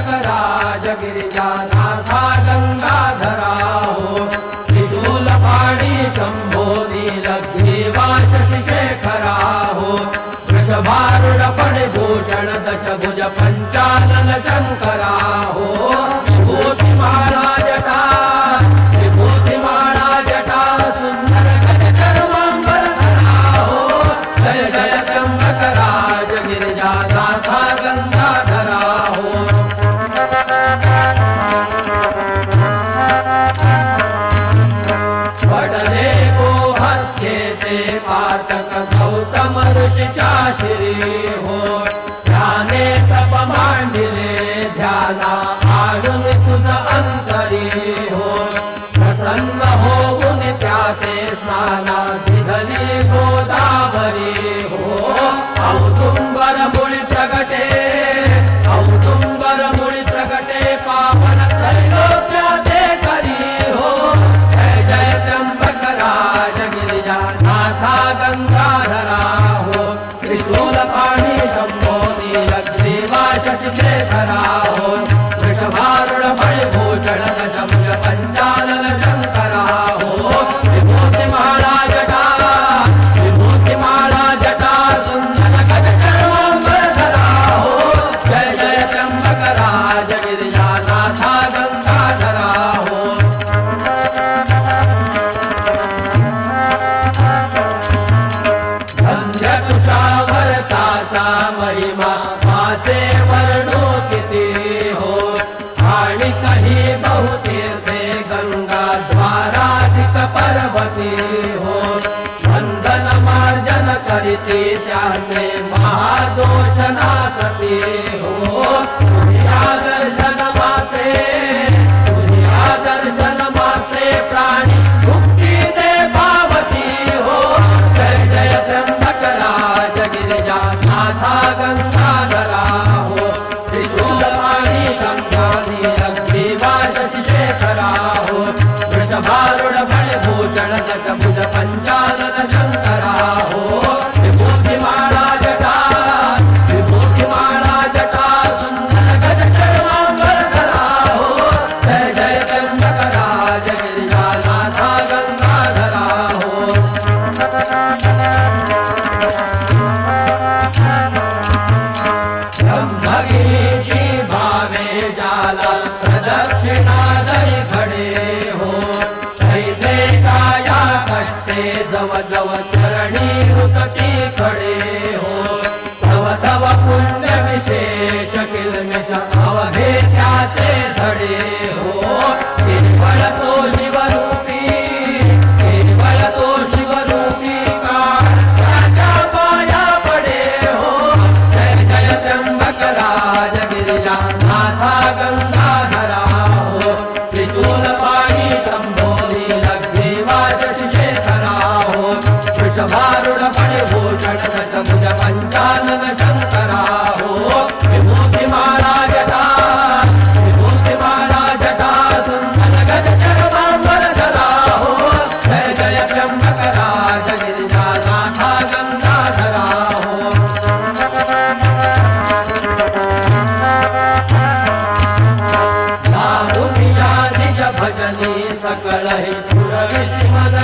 त्र्यंबकराज गिरिजानाथा गंगाधरा हो त्रिशूलपाणी शंभो नीलग्रीवा शशिशेखरा हो वृषभारूढ फणिभूषण दशभुज पंचानन शंकरा हो विभूतिमाला जटा विभूतिमाला जटा सुंदर गजचर्मांबरधरा हो जय जय त्र्यंबकराज गिरिजानाथा गंगाधरा हो वडले गोहत्येते पातक गौतम ऋषीच्या शिरी हो ध्याने तप मांडिले ध्याना आणून तुझ अंतरी हो प्रसन्न होऊन त्याते स्नाना दिधली गोदावरी हो औदुंबर मुळी प्रगटे औदुंबर मुळी प्रगटे पावन त्रैलोक्याते करी हो जय जय त्र्यंबकराज गिरिजानाथा गंगाधरा हो त्रिशूलपाणी शंभो नीलग्रीवा शशिशेखरा हो वृषभारूढ फणिभूषण दशभुज पंचानन शंकरा हो विभूतिमाला जटा विभूतिमाला जटा सुंदर गजचर्मांबरधरा हो जय जय त्र्यंबकराज गिरिजानाथा गंगाधरा हो धन्य तुषावरताचा महिमा माझे वर्णो किती हो आणि काही बहुतीर्थे गंगा द्वाराधिक पर्वती हो बंधन मार्जन करीती त्याचे महादोष नासती हो तुझ्या दर्शन मात्रे तुझ्या दर्शन मात्रे प्राणी मुक्ती दे पावती हो जय जय त्र्यंबकराज गिरिजानाथा गंगाधरा हो त्रिशूलपाणी शंभो नीलग्रीवा शशिशेखरा हो वृषभारूढ फणिभूषण दशभुज पंचानन शंकरा हो विभूतिमाला जटा विभूतिमाला जटा सुंदर गजचर्मांबरधरा हो जय जय त्र्यंबकराज गिरिजानाथा गंगाधरा हो ब्रह्मगिरी भावे जाला प्रदक्षिणा दरी खडे हो कैदे काया कष्टे जव जव चरणी रुतती खडे हो तव तव पुण्य विशेष किलमिष अवघे त्याचे झडे हो केवळ तो शिवरूपी केवळ तो शिवरूपी काळ त्याच्या पाया पडे हो जय जय त्र्यंबकराज गिरिजानाथा गंगाधरा हो त्रिशूलपाणी शंभो नीलग्रीवा शशिशेखरा हो वृषभारूढ फणिभूषण दशभुज पंचानन शंकरा हो विभूतिमाला जटा विभूतिमाला जटा सुंदर गजचर्मांबरधरा हो जय जय त्र्यंबकराज गिरिजानाथा गंगाधरा हो लागून या निज भजनी सकळ हे पुरविशी मन